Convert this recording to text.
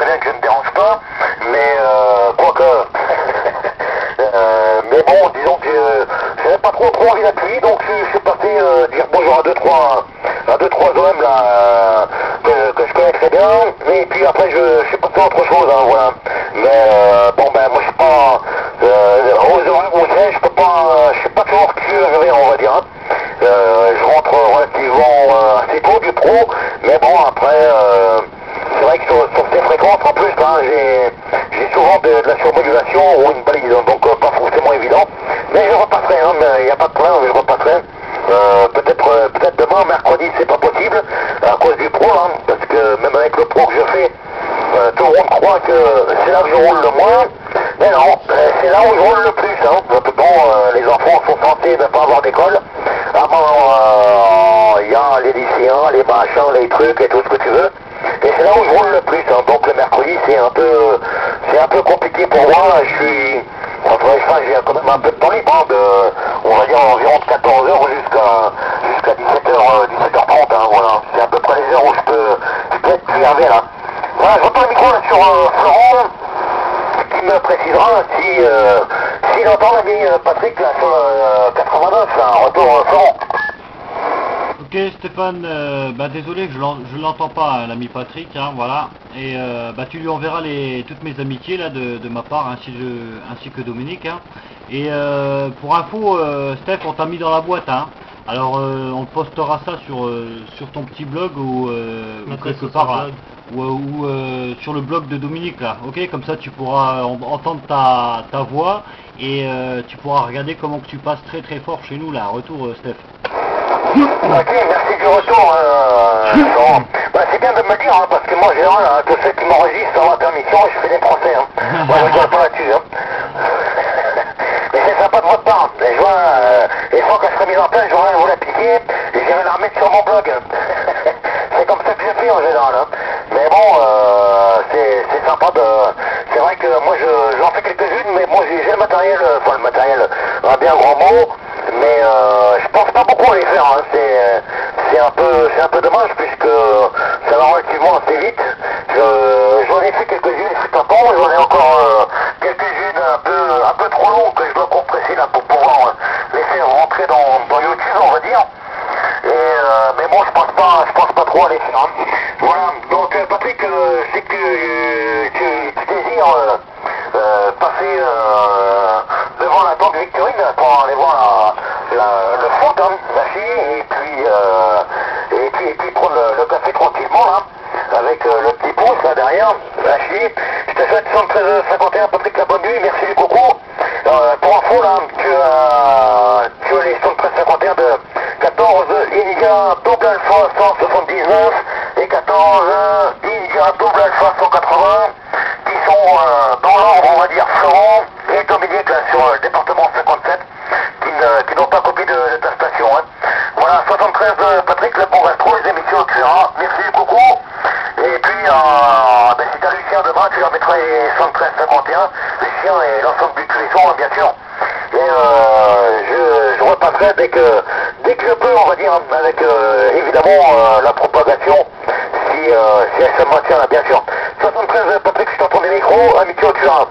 bien que je ne dérange pas, mais quoique... mais bon, disons que j'avais pas trop envie d'appuyer, donc je suis passé dire bonjour à deux trois hommes là que je connais très bien, et puis après je suis passé à autre chose, hein, voilà. Mais bon ben moi je suis pas aux horaires où je suis pas toujours curieux, on va dire. Hein. Je rentre relativement assez tôt du pro, mais bon après c'est vrai que sur ces fréquences en plus hein, j'ai souvent de la surmodulation ou une balise, donc pas forcément évident. Mais je repasserai, hein, il n'y a pas de problème, je repasserai. Peut-être demain, mercredi, c'est pas possible, à cause du pro, hein, parce que même avec le pro que je fais, tout le monde croit que c'est là que je roule le moins. Mais non, c'est là où je roule le plus. Hein. Bon, les enfants sont censés ne pas avoir d'école. Avant, il y a les lycéens, les machins, les trucs et tout ce que tu veux. Et c'est là où je roule le plus. Hein. Donc le mercredi, c'est un peu compliqué pour moi. J'ai quand même un peu de temps libre, hein, on va dire environ de 14h jusqu'à 17h30. Hein, voilà. C'est à peu près les heures où je peux être servi là. Voilà, je reprends le micro là, sur Florent, qui me précisera s'il entend l'ami Patrick là, sur 89, là, retour Florent. Ok Stéphane, désolé que je l'entends pas, hein, l'ami Patrick, hein, voilà. Et tu lui enverras toutes mes amitiés là de ma part, ainsi que Dominique. Hein. Et pour info, Steph, on t'a mis dans la boîte. Hein. Alors on postera ça sur ton petit blog ou quelque part là, ou sur le blog de Dominique là, ok, comme ça tu pourras entendre ta voix et tu pourras regarder comment que tu passes très très fort chez nous là, retour Steph. Ok, merci du retour. C'est bien de me le dire, hein, parce que moi, en général, hein, tous ceux qui m'enregistrent sans ma permission, je fais des procès. Hein. Moi, je ne rigole pas là-dessus. Hein. Mais c'est sympa de votre part. Les joints, les fois que je serai mis en place, j'aurai à vous l'appliquer et j'irai la remettre sur mon blog. C'est comme ça que je fais en général. Hein. Mais bon, c'est sympa de... C'est vrai que moi, j'en fais quelques-unes, mais bon, j'ai le matériel, le matériel, un bien grand mot. Mais je pense pas beaucoup à les faire, hein. C'est un peu dommage puisque ça va relativement assez vite. J'en ai fait quelques-unes, c'est pas bon, j'en ai encore quelques-unes un peu trop longues que je dois compresser là pour pouvoir les faire rentrer dans YouTube, on va dire. Et mais bon, je pense pas trop à les faire. Hein. Voilà, donc Patrick, je sais que tu désires passer devant la tente Victorine pour aller voir le foot, hein, la fille, et puis prendre le café tranquillement là, avec le petit pouce là derrière, la fille. Je te souhaite 73-51, Patrick, la bonne nuit, merci du coucou. Pour info là, tu as les 73-51 de 14 India double alpha 179 et 14 India double alpha 180 qui sont dans l'ordre, on va dire, Florent et Dominique là sur le département 57 qui n'ont pas copié de ta station. Hein. Voilà, 73 Patrick, le bon gastro, les émissions QA, merci du coucou. Et puis, si t'as Lucien demain, tu leur mettras les 73-51, Lucien et l'ensemble du cuisson, bien sûr. Et je repasserai dès que je peux, on va dire, avec évidemment la propagation, si elle se maintient là, bien sûr. 73 Patrick, je t'entends des micros, amitié au QA.